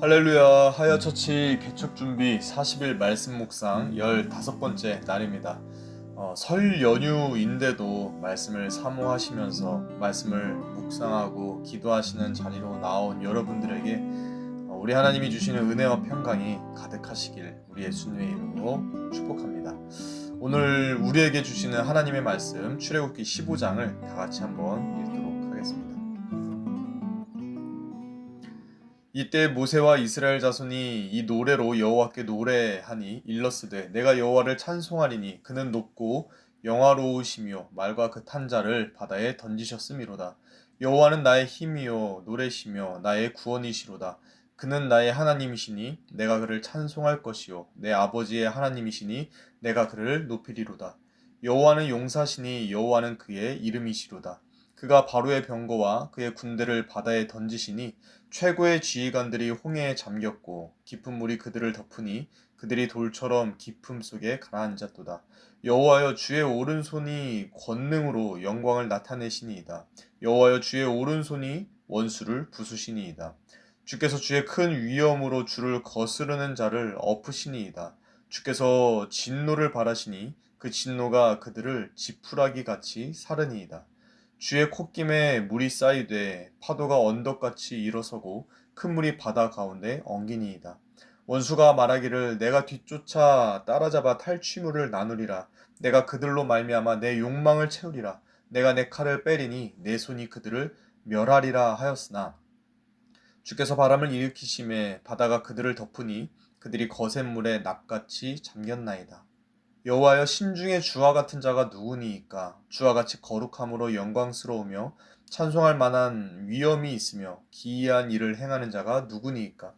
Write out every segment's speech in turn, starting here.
할렐루야. 하야처치 개척 준비 40일 말씀 묵상 15번째 날입니다. 설 연휴인데도 말씀을 사모하시면서 말씀을 묵상하고 기도하시는 자리로 나온 여러분들에게 우리 하나님이 주시는 은혜와 평강이 가득하시길 우리 예수님의 이름으로 축복합니다. 오늘 우리에게 주시는 하나님의 말씀 출애굽기 15장을 다 같이 한번 읽도록 하겠습니다. 이때 모세와 이스라엘 자손이 이 노래로 여호와께 노래하니 일러스되 내가 여호와를 찬송하리니 그는 높고 영화로우시며 말과 그 탄자를 바다에 던지셨음이로다. 여호와는 나의 힘이요 노래시며 나의 구원이시로다. 그는 나의 하나님이시니 내가 그를 찬송할 것이요 내 아버지의 하나님이시니 내가 그를 높이리로다. 여호와는 용사시니 여호와는 그의 이름이시로다. 그가 바로의 병거와 그의 군대를 바다에 던지시니 최고의 지휘관들이 홍해에 잠겼고 깊은 물이 그들을 덮으니 그들이 돌처럼 깊음 속에 가라앉았도다. 여호와여 주의 오른손이 권능으로 영광을 나타내시니이다. 여호와여 주의 오른손이 원수를 부수시니이다. 주께서 주의 큰 위엄으로 주를 거스르는 자를 엎으시니이다. 주께서 진노를 바라시니 그 진노가 그들을 지푸라기 같이 사르니이다. 주의 콧김에 물이 쌓이되 파도가 언덕같이 일어서고 큰 물이 바다 가운데 엉기니이다. 원수가 말하기를 내가 뒤쫓아 따라잡아 탈취물을 나누리라. 내가 그들로 말미암아 내 욕망을 채우리라. 내가 내 칼을 빼리니 내 손이 그들을 멸하리라 하였으나 주께서 바람을 일으키심에 바다가 그들을 덮으니 그들이 거센 물에 납같이 잠겼나이다. 여호와여 신중에 주와 같은 자가 누구니이까 주와 같이 거룩함으로 영광스러우며 찬송할 만한 위엄이 있으며 기이한 일을 행하는 자가 누구니이까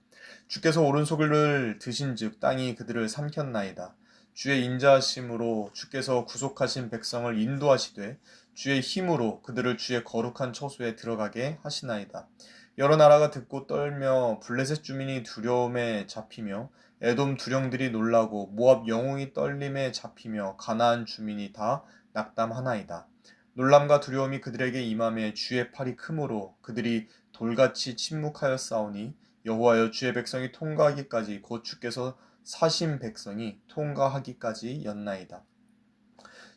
주께서 오른손을 드신즉 땅이 그들을 삼켰나이다. 주의 인자하심으로 주께서 구속하신 백성을 인도하시되 주의 힘으로 그들을 주의 거룩한 처소에 들어가게 하시나이다. 여러 나라가 듣고 떨며 블레셋 주민이 두려움에 잡히며 에돔 두령들이 놀라고 모압 영웅이 떨림에 잡히며 가나안 주민이 다 낙담하나이다. 놀람과 두려움이 그들에게 임함에 주의 팔이 크므로 그들이 돌같이 침묵하여 싸우니 여호와여 주의 백성이 통과하기까지 곧 주께서 사신 백성이 통과하기까지 였나이다.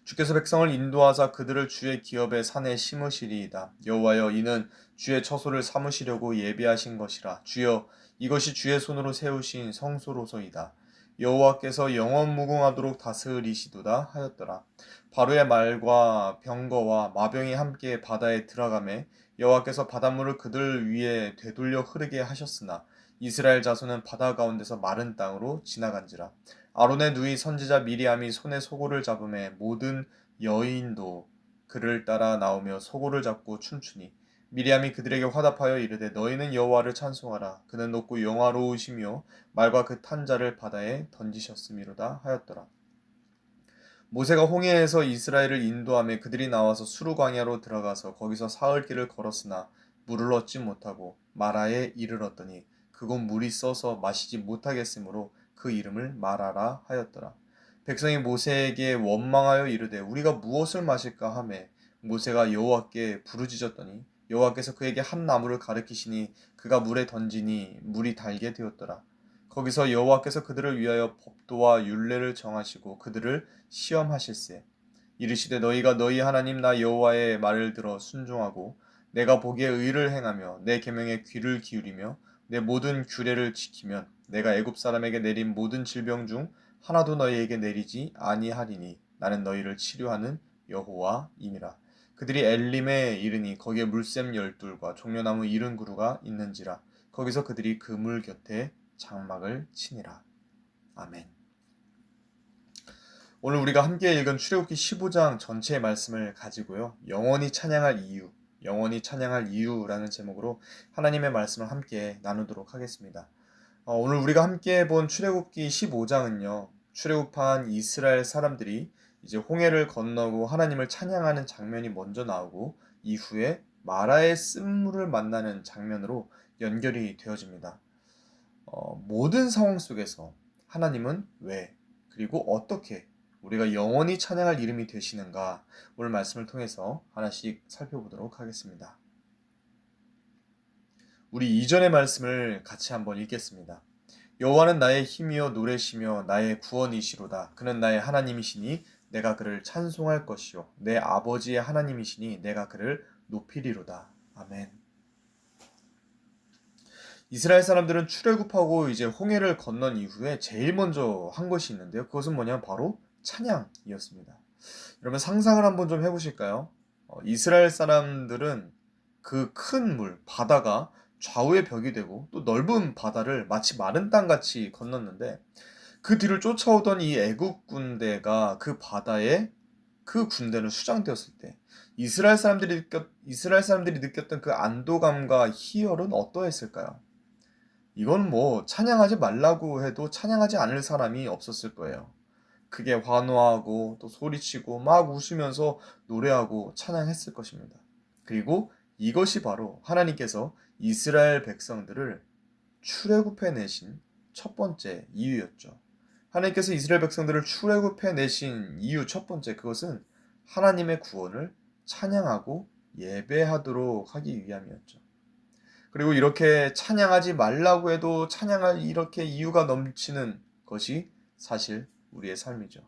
주께서 백성을 인도하사 그들을 주의 기업의 산에 심으시리이다. 여호와여 이는 주의 처소를 삼으시려고 예비하신 것이라. 주여 이것이 주의 손으로 세우신 성소로서이다. 여호와께서 영원 무궁하도록 다스리시도다 하였더라. 바로의 말과 병거와 마병이 함께 바다에 들어가매 여호와께서 바닷물을 그들 위에 되돌려 흐르게 하셨으나 이스라엘 자손은 바다 가운데서 마른 땅으로 지나간지라. 아론의 누이 선지자 미리암이 손에 소고를 잡음에 모든 여인도 그를 따라 나오며 소고를 잡고 춤추니 미리암이 그들에게 화답하여 이르되 너희는 여호와를 찬송하라. 그는 높고 영화로우시며 말과 그 탄자를 바다에 던지셨음이로다 하였더라. 모세가 홍해에서 이스라엘을 인도하며 그들이 나와서 수르 광야로 들어가서 거기서 사흘 길을 걸었으나 물을 얻지 못하고 마라에 이르렀더니 그곳 물이 써서 마시지 못하겠으므로 그 이름을 마라라 하였더라. 백성이 모세에게 원망하여 이르되 우리가 무엇을 마실까 하매 모세가 여호와께 부르짖었더니 여호와께서 그에게 한 나무를 가르치시니 그가 물에 던지니 물이 달게 되었더라. 거기서 여호와께서 그들을 위하여 법도와 율례를 정하시고 그들을 시험하실세. 이르시되 너희가 너희 하나님 나 여호와의 말을 들어 순종하고 내가 보기에 의를 행하며 내 계명에 귀를 기울이며 내 모든 규례를 지키면 내가 애굽 사람에게 내린 모든 질병 중 하나도 너희에게 내리지 아니하리니 나는 너희를 치료하는 여호와임이라. 그들이 엘림에 이르니 거기에 물샘 12과 종려나무 70그루가 있는지라. 거기서 그들이 그 물 곁에 장막을 치니라. 아멘. 오늘 우리가 함께 읽은 출애굽기 15장 전체의 말씀을 가지고요. 영원히 찬양할 이유라는 제목으로 하나님의 말씀을 함께 나누도록 하겠습니다. 오늘 우리가 함께 본 출애굽기 15장은요. 출애굽한 이스라엘 사람들이 이제 홍해를 건너고 하나님을 찬양하는 장면이 먼저 나오고 이후에 마라의 쓴물을 만나는 장면으로 연결이 되어집니다. 모든 상황 속에서 하나님은 왜 그리고 어떻게 우리가 영원히 찬양할 이름이 되시는가 오늘 말씀을 통해서 하나씩 살펴보도록 하겠습니다. 우리 이전의 말씀을 같이 한번 읽겠습니다. 여호와는 나의 힘이요 노래시며 나의 구원이시로다. 그는 나의 하나님이시니 내가 그를 찬송할 것이요 내 아버지의 하나님이시니 내가 그를 높이리로다. 아멘. 이스라엘 사람들은 출애굽하고 이제 홍해를 건넌 이후에 제일 먼저 한 것이 있는데요. 그것은 뭐냐면 바로 찬양이었습니다. 여러분 상상을 한번 좀 해보실까요? 이스라엘 사람들은 그 큰 물, 바다가 좌우의 벽이 되고 또 넓은 바다를 마치 마른 땅같이 건넜는데 그 뒤를 쫓아오던 이 애국 군대가 그 바다에 그 군대는 수장되었을 때 이스라엘 사람들이 느꼈던 그 안도감과 희열은 어떠했을까요? 이건 뭐 찬양하지 말라고 해도 찬양하지 않을 사람이 없었을 거예요. 크게 환호하고 또 소리치고 막 웃으면서 노래하고 찬양했을 것입니다. 그리고 이것이 바로 하나님께서 이스라엘 백성들을 출애굽해 내신 첫 번째 이유였죠. 하나님께서 이스라엘 백성들을 출애굽해 내신 이유 첫 번째, 그것은 하나님의 구원을 찬양하고 예배하도록 하기 위함이었죠. 그리고 이렇게 찬양하지 말라고 해도 찬양할 이렇게 이유가 넘치는 것이 사실 우리의 삶이죠.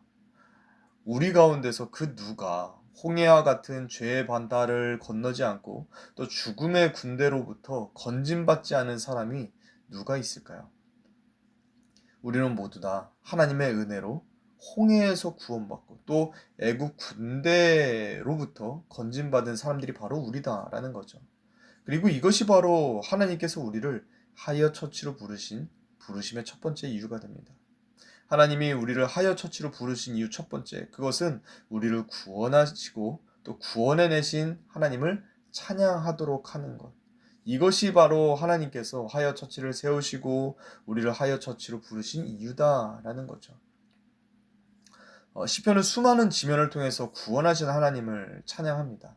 우리 가운데서 그 누가 홍해와 같은 죄의 반달을 건너지 않고 또 죽음의 군대로부터 건짐받지 않은 사람이 누가 있을까요? 우리는 모두 다 하나님의 은혜로 홍해에서 구원받고 또 애국 군대로부터 건짐받은 사람들이 바로 우리다라는 거죠. 그리고 이것이 바로 하나님께서 우리를 하이어 처치로 부르신 부르심의 첫 번째 이유가 됩니다. 하나님이 우리를 하이어 처치로 부르신 이유 첫 번째, 그것은 우리를 구원하시고 또 구원해내신 하나님을 찬양하도록 하는 것. 이것이 바로 하나님께서 하이어 처치를 세우시고 우리를 하이어 처치로 부르신 이유다라는 거죠. 시편은 수많은 지면을 통해서 구원하신 하나님을 찬양합니다.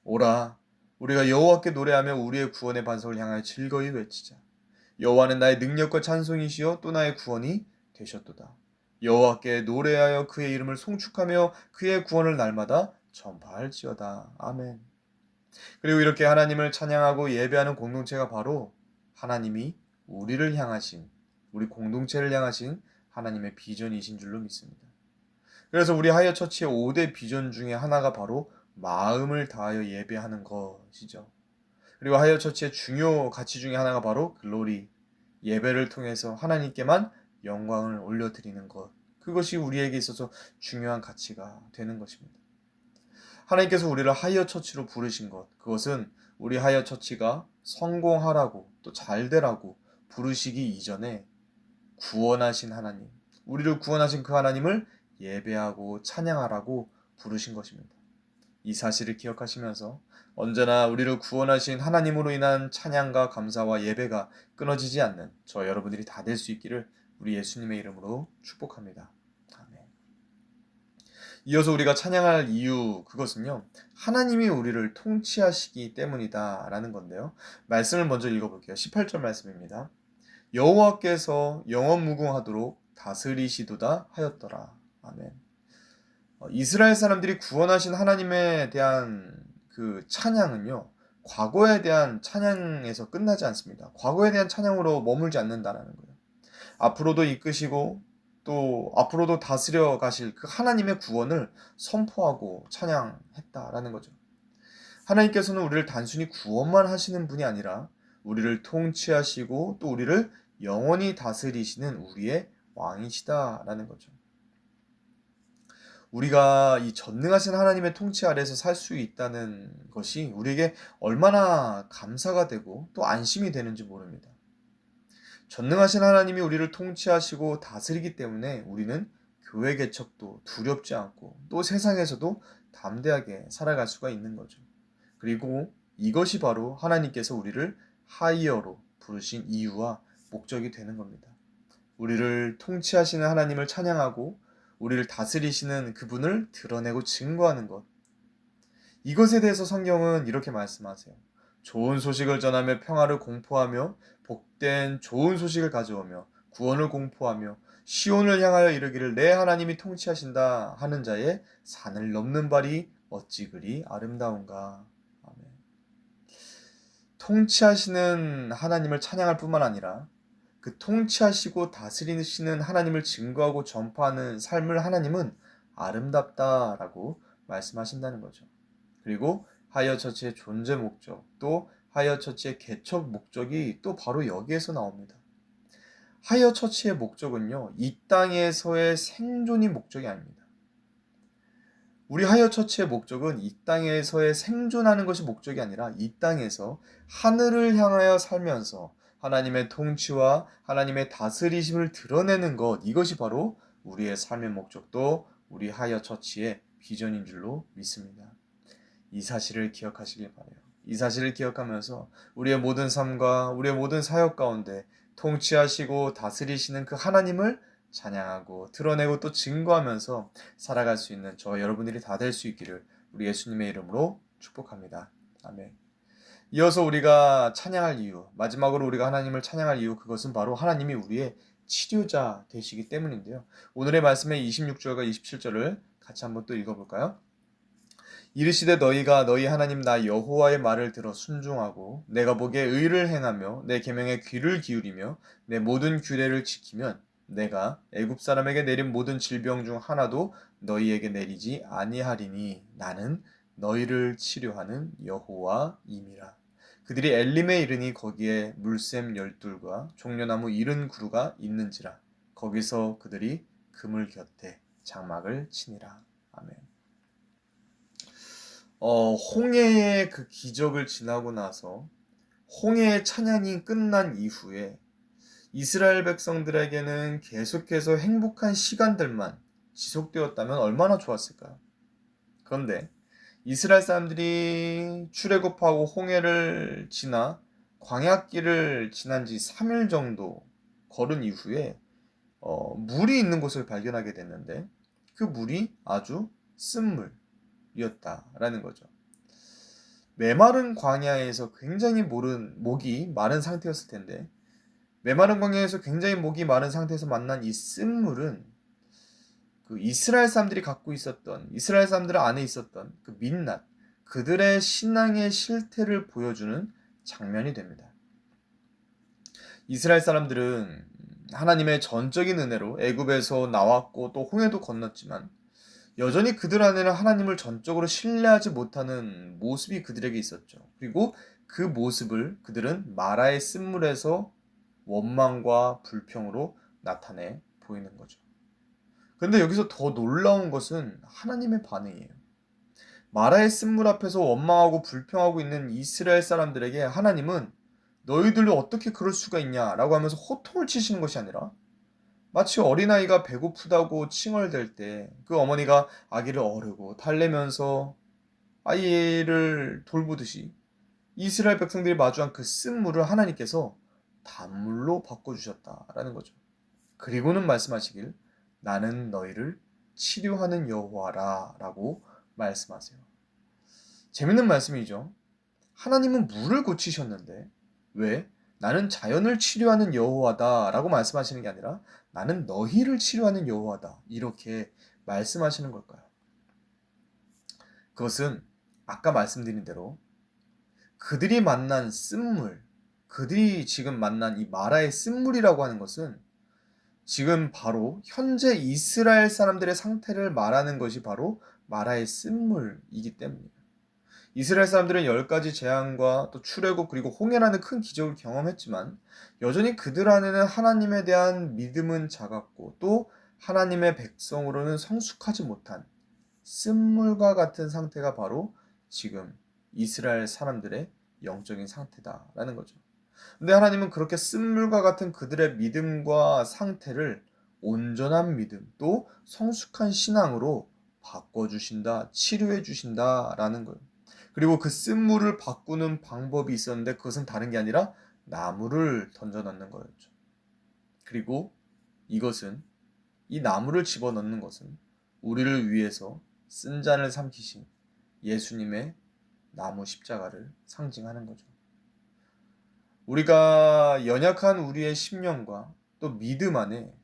오라, 우리가 여호와께 노래하며 우리의 구원의 반석을 향하여 즐거이 외치자. 여호와는 나의 능력과 찬송이시요 또 나의 구원이 되셨도다. 여호와께 노래하여 그의 이름을 송축하며 그의 구원을 날마다 전파할지어다. 아멘. 그리고 이렇게 하나님을 찬양하고 예배하는 공동체가 바로 하나님이 우리를 향하신, 우리 공동체를 향하신 하나님의 비전이신 줄로 믿습니다. 그래서 우리 하이어 처치의 5대 비전 중에 하나가 바로 마음을 다하여 예배하는 것이죠. 그리고 하이어 처치의 중요 가치 중에 하나가 바로 글로리, 예배를 통해서 하나님께만 영광을 올려드리는 것. 그것이 우리에게 있어서 중요한 가치가 되는 것입니다. 하나님께서 우리를 하이어 처치로 부르신 것, 그것은 우리 하이어 처치가 성공하라고 또 잘되라고 부르시기 이전에 구원하신 하나님, 우리를 구원하신 그 하나님을 예배하고 찬양하라고 부르신 것입니다. 이 사실을 기억하시면서 언제나 우리를 구원하신 하나님으로 인한 찬양과 감사와 예배가 끊어지지 않는 저 여러분들이 다 될 수 있기를 우리 예수님의 이름으로 축복합니다. 아멘. 이어서 우리가 찬양할 이유, 그것은요, 하나님이 우리를 통치하시기 때문이다 라는 건데요. 말씀을 먼저 읽어볼게요. 18절 말씀입니다. 여호와께서 영원무궁하도록 다스리시도다 하였더라. 아멘. 이스라엘 사람들이 구원하신 하나님에 대한 그 찬양은요, 과거에 대한 찬양에서 끝나지 않습니다. 과거에 대한 찬양으로 머물지 않는다라는 거예요. 앞으로도 이끄시고 또 앞으로도 다스려 가실 그 하나님의 구원을 선포하고 찬양했다라는 거죠. 하나님께서는 우리를 단순히 구원만 하시는 분이 아니라 우리를 통치하시고 또 우리를 영원히 다스리시는 우리의 왕이시다라는 거죠. 우리가 이 전능하신 하나님의 통치 아래서 살 수 있다는 것이 우리에게 얼마나 감사가 되고 또 안심이 되는지 모릅니다. 전능하신 하나님이 우리를 통치하시고 다스리기 때문에 우리는 교회 개척도 두렵지 않고 또 세상에서도 담대하게 살아갈 수가 있는 거죠. 그리고 이것이 바로 하나님께서 우리를 하이어로 부르신 이유와 목적이 되는 겁니다. 우리를 통치하시는 하나님을 찬양하고 우리를 다스리시는 그분을 드러내고 증거하는 것. 이것에 대해서 성경은 이렇게 말씀하세요. 좋은 소식을 전하며 평화를 공포하며 복된 좋은 소식을 가져오며 구원을 공포하며 시온을 향하여 이르기를 내 하나님이 통치하신다 하는 자의 산을 넘는 발이 어찌 그리 아름다운가. 아멘. 통치하시는 하나님을 찬양할 뿐만 아니라 그 통치하시고 다스리시는 하나님을 증거하고 전파하는 삶을 하나님은 아름답다라고 말씀하신다는 거죠. 그리고 하이어 처치의 존재 목적, 또 하이어 처치의 개척 목적이 또 바로 여기에서 나옵니다. 하이어 처치의 목적은요, 이 땅에서의 생존이 목적이 아닙니다. 우리 하이어 처치의 목적은 이 땅에서의 생존하는 것이 목적이 아니라 이 땅에서 하늘을 향하여 살면서 하나님의 통치와 하나님의 다스리심을 드러내는 것, 이것이 바로 우리의 삶의 목적도 우리 하이어 처치의 비전인 줄로 믿습니다. 이 사실을 기억하시길 바라요. 이 사실을 기억하면서 우리의 모든 삶과 우리의 모든 사역 가운데 통치하시고 다스리시는 그 하나님을 찬양하고 드러내고 또 증거하면서 살아갈 수 있는 저와 여러분들이 다 될 수 있기를 우리 예수님의 이름으로 축복합니다. 아멘. 이어서 우리가 찬양할 이유, 마지막으로 우리가 하나님을 찬양할 이유, 그것은 바로 하나님이 우리의 치료자 되시기 때문인데요. 오늘의 말씀의 26절과 27절을 같이 한번 또 읽어볼까요? 이르시되 너희가 너희 하나님 나 여호와의 말을 들어 순종하고 내가 보기에 의를 행하며 내 계명에 귀를 기울이며 내 모든 규례를 지키면 내가 애굽 사람에게 내린 모든 질병 중 하나도 너희에게 내리지 아니하리니 나는 너희를 치료하는 여호와임이라. 그들이 엘림에 이르니 거기에 물샘 12과 종려나무 70그루가 있는지라. 거기서 그들이 그물 곁에 장막을 치니라. 아멘. 홍해의 그 기적을 지나고 나서 홍해의 찬양이 끝난 이후에 이스라엘 백성들에게는 계속해서 행복한 시간들만 지속되었다면 얼마나 좋았을까요? 그런데 이스라엘 사람들이 출애굽하고 홍해를 지나 광야길을 지난 지 3일 정도 걸은 이후에 물이 있는 곳을 발견하게 됐는데 그 물이 아주 쓴물이었다라는 거죠. 메마른 광야에서 굉장히 목이 마른 상태였을 텐데 메마른 광야에서 굉장히 목이 마른 상태에서 만난 이 쓴물은 그 이스라엘 사람들이 갖고 있었던, 이스라엘 사람들 안에 있었던 그 민낯, 그들의 신앙의 실태를 보여주는 장면이 됩니다. 이스라엘 사람들은 하나님의 전적인 은혜로 애굽에서 나왔고 또 홍해도 건넜지만 여전히 그들 안에는 하나님을 전적으로 신뢰하지 못하는 모습이 그들에게 있었죠. 그리고 그 모습을 그들은 마라의 쓴물에서 원망과 불평으로 나타내 보이는 거죠. 근데 여기서 더 놀라운 것은 하나님의 반응이에요. 마라의 쓴물 앞에서 원망하고 불평하고 있는 이스라엘 사람들에게 하나님은 너희들도 어떻게 그럴 수가 있냐라고 하면서 호통을 치시는 것이 아니라 마치 어린아이가 배고프다고 칭얼댈 때 그 어머니가 아기를 어르고 달래면서 아이를 돌보듯이 이스라엘 백성들이 마주한 그 쓴물을 하나님께서 단물로 바꿔주셨다라는 거죠. 그리고는 말씀하시길 나는 너희를 치료하는 여호와라 라고 말씀하세요. 재밌는 말씀이죠. 하나님은 물을 고치셨는데 왜 나는 자연을 치료하는 여호와다 라고 말씀하시는 게 아니라 나는 너희를 치료하는 여호와다 이렇게 말씀하시는 걸까요? 그것은 아까 말씀드린 대로 그들이 만난 쓴물, 그들이 지금 만난 이 마라의 쓴물이라고 하는 것은 지금 바로 현재 이스라엘 사람들의 상태를 말하는 것이 바로 마라의 쓴물이기 때문이에요. 이스라엘 사람들은 10가지 재앙과 또 출애굽 그리고 홍해라는 큰 기적을 경험했지만 여전히 그들 안에는 하나님에 대한 믿음은 작았고 또 하나님의 백성으로는 성숙하지 못한 쓴물과 같은 상태가 바로 지금 이스라엘 사람들의 영적인 상태다라는 거죠. 근데 하나님은 그렇게 쓴물과 같은 그들의 믿음과 상태를 온전한 믿음 또 성숙한 신앙으로 바꿔주신다, 치료해주신다라는 거예요. 그리고 그 쓴물을 바꾸는 방법이 있었는데 그것은 다른 게 아니라 나무를 던져 넣는 거였죠. 그리고 이것은 이 나무를 집어넣는 것은 우리를 위해서 쓴 잔을 삼키신 예수님의 나무 십자가를 상징하는 거죠. 우리가 연약한 우리의 심령과 또 믿음 안에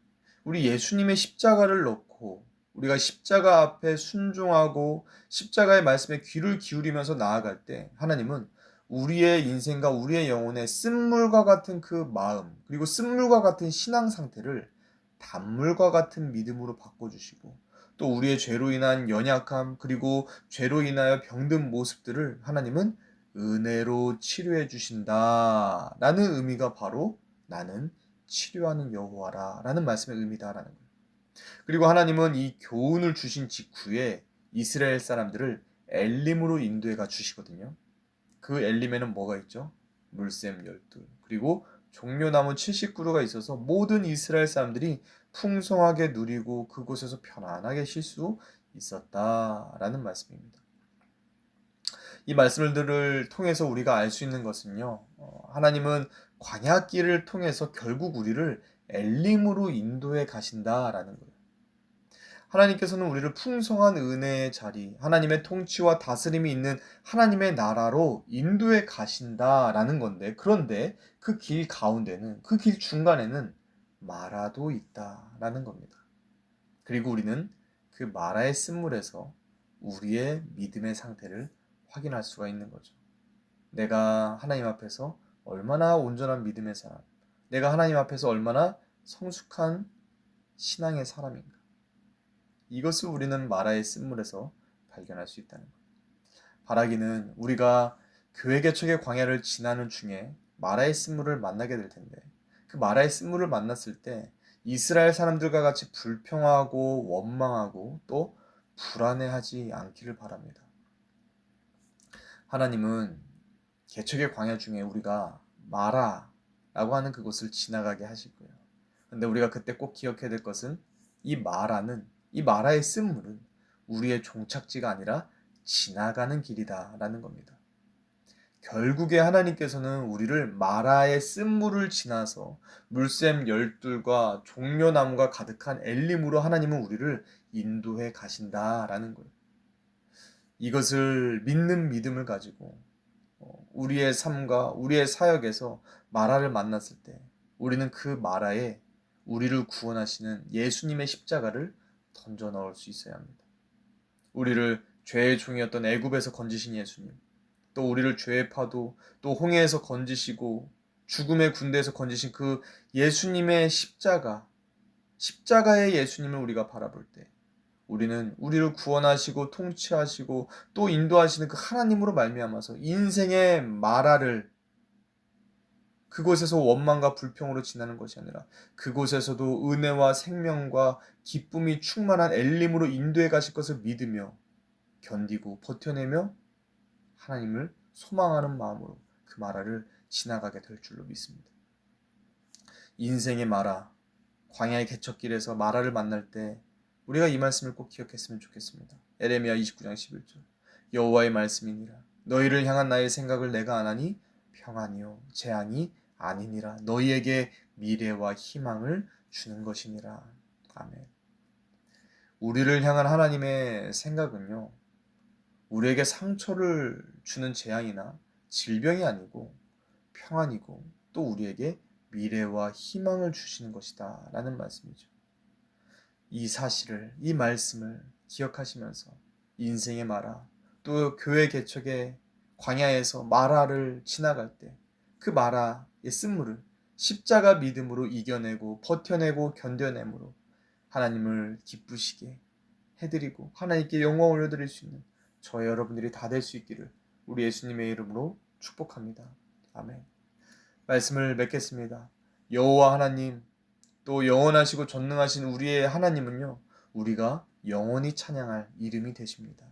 우리 예수님의 십자가를 넣고 우리가 십자가 앞에 순종하고 십자가의 말씀에 귀를 기울이면서 나아갈 때 하나님은 우리의 인생과 우리의 영혼의 쓴물과 같은 그 마음, 그리고 쓴물과 같은 신앙 상태를 단물과 같은 믿음으로 바꿔주시고, 또 우리의 죄로 인한 연약함, 그리고 죄로 인하여 병든 모습들을 하나님은 은혜로 치료해 주신다 라는 의미가 바로 나는 치료하는 여호와라 라는 말씀의 의미다라는 거예요. 그리고 하나님은 이 교훈을 주신 직후에 이스라엘 사람들을 엘림으로 인도해 가 주시거든요. 그 엘림에는 뭐가 있죠? 물샘 12, 그리고 종려나무 70그루가 있어서 모든 이스라엘 사람들이 풍성하게 누리고 그곳에서 편안하게 쉴 수 있었다라는 말씀입니다. 이 말씀들을 통해서 우리가 알 수 있는 것은요, 하나님은 광야길을 통해서 결국 우리를 엘림으로 인도해 가신다라는 거예요. 하나님께서는 우리를 풍성한 은혜의 자리, 하나님의 통치와 다스림이 있는 하나님의 나라로 인도해 가신다라는 건데, 그런데 그 길 가운데는, 그 길 중간에는 마라도 있다라는 겁니다. 그리고 우리는 그 마라의 쓴물에서 우리의 믿음의 상태를 확인할 수가 있는 거죠. 내가 하나님 앞에서 얼마나 온전한 믿음의 사람, 내가 하나님 앞에서 얼마나 성숙한 신앙의 사람인가. 이것을 우리는 마라의 쓴물에서 발견할 수 있다는 거예요. 바라기는 우리가 교회 개척의 광야를 지나는 중에 마라의 쓴물을 만나게 될 텐데, 그 마라의 쓴물을 만났을 때 이스라엘 사람들과 같이 불평하고 원망하고 또 불안해하지 않기를 바랍니다. 하나님은 개척의 광야 중에 우리가 마라라고 하는 그곳을 지나가게 하실 거예요. 근데 우리가 그때 꼭 기억해야 될 것은 이 마라의 쓴물은 우리의 종착지가 아니라 지나가는 길이다라는 겁니다. 결국에 하나님께서는 우리를 마라의 쓴물을 지나서 물샘 열둘과 종려나무가 가득한 엘림으로 하나님은 우리를 인도해 가신다라는 거예요. 이것을 믿는 믿음을 가지고 우리의 삶과 우리의 사역에서 마라를 만났을 때 우리는 그 마라에 우리를 구원하시는 예수님의 십자가를 던져 넣을 수 있어야 합니다. 우리를 죄의 종이었던 애굽에서 건지신 예수님, 또 우리를 죄의 파도, 또 홍해에서 건지시고 죽음의 군대에서 건지신 그 예수님의 십자가의 예수님을 우리가 바라볼 때 우리는 우리를 구원하시고 통치하시고 또 인도하시는 그 하나님으로 말미암아서 인생의 마라를 그곳에서 원망과 불평으로 지나는 것이 아니라 그곳에서도 은혜와 생명과 기쁨이 충만한 엘림으로 인도해 가실 것을 믿으며 견디고 버텨내며 하나님을 소망하는 마음으로 그 마라를 지나가게 될 줄로 믿습니다. 인생의 마라, 광야의 개척길에서 마라를 만날 때 우리가 이 말씀을 꼭 기억했으면 좋겠습니다. 에레미야 29장 11절 여호와의 말씀이니라 너희를 향한 나의 생각을 내가 아나니 평안이요 재앙이 아니니라 너희에게 미래와 희망을 주는 것이니라. 아멘. 우리를 향한 하나님의 생각은요, 우리에게 상처를 주는 재앙이나 질병이 아니고 평안이고 또 우리에게 미래와 희망을 주시는 것이다 라는 말씀이죠. 이 사실을, 이 말씀을 기억하시면서 인생의 마라, 또 교회 개척의 광야에서 마라를 지나갈 때 그 마라의 쓴물을 십자가 믿음으로 이겨내고 버텨내고 견뎌내므로 하나님을 기쁘시게 해드리고 하나님께 영광 올려드릴 수 있는 저희 여러분들이 다 될 수 있기를 우리 예수님의 이름으로 축복합니다. 아멘. 말씀을 맺겠습니다. 여호와 하나님, 또 영원하시고 전능하신 우리의 하나님은요, 우리가 영원히 찬양할 이름이 되십니다.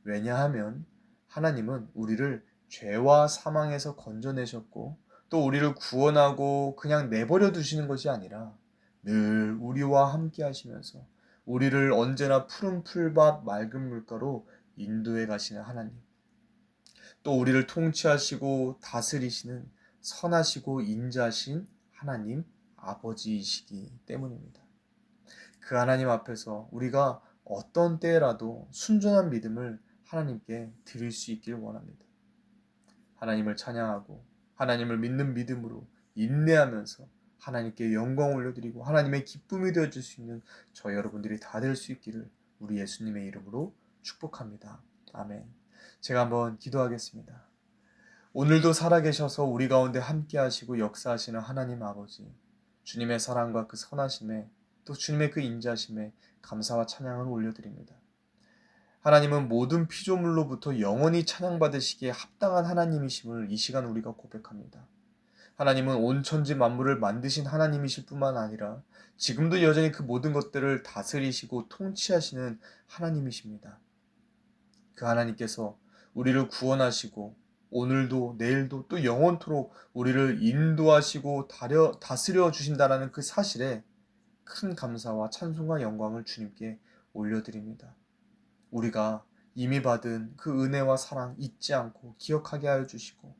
왜냐하면 하나님은 우리를 죄와 사망에서 건져내셨고 또 우리를 구원하고 그냥 내버려 두시는 것이 아니라 늘 우리와 함께 하시면서 우리를 언제나 푸른 풀밭 맑은 물가로 인도해 가시는 하나님, 또 우리를 통치하시고 다스리시는 선하시고 인자하신 하나님 아버지이시기 때문입니다. 그 하나님 앞에서 우리가 어떤 때라도 순전한 믿음을 하나님께 드릴 수 있길 원합니다. 하나님을 찬양하고 하나님을 믿는 믿음으로 인내하면서 하나님께 영광 올려드리고 하나님의 기쁨이 되어줄 수 있는 저희 여러분들이 다 될 수 있기를 우리 예수님의 이름으로 축복합니다. 아멘. 제가 한번 기도하겠습니다. 오늘도 살아계셔서 우리 가운데 함께 하시고 역사하시는 하나님 아버지, 주님의 사랑과 그 선하심에 또 주님의 그 인자심에 감사와 찬양을 올려드립니다. 하나님은 모든 피조물로부터 영원히 찬양받으시기에 합당한 하나님이심을 이 시간 우리가 고백합니다. 하나님은 온 천지 만물을 만드신 하나님이실 뿐만 아니라 지금도 여전히 그 모든 것들을 다스리시고 통치하시는 하나님이십니다. 그 하나님께서 우리를 구원하시고 오늘도 내일도 또 영원토록 우리를 인도하시고 다스려 주신다라는 그 사실에 큰 감사와 찬송과 영광을 주님께 올려드립니다. 우리가 이미 받은 그 은혜와 사랑 잊지 않고 기억하게 하여 주시고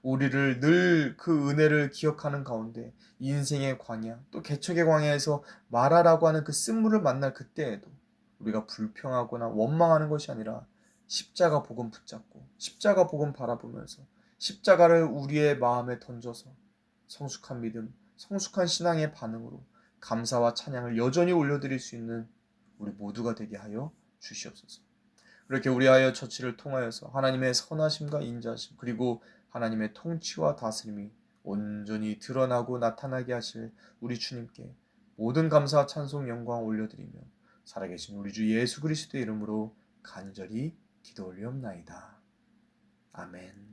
우리를 늘 그 은혜를 기억하는 가운데 인생의 광야 또 개척의 광야에서 마라라고 하는 그 쓴물을 만날 그때에도 우리가 불평하거나 원망하는 것이 아니라 십자가 복음 붙잡고 십자가 복음 바라보면서 십자가를 우리의 마음에 던져서 성숙한 믿음, 성숙한 신앙의 반응으로 감사와 찬양을 여전히 올려드릴 수 있는 우리 모두가 되게 하여 주시옵소서. 그렇게 우리하여 처치를 통하여서 하나님의 선하심과 인자심 그리고 하나님의 통치와 다스림이 온전히 드러나고 나타나게 하실 우리 주님께 모든 감사와 찬송 영광 올려드리며 살아계신 우리 주 예수 그리스도의 이름으로 간절히 기도 올리옵나이다. 아멘.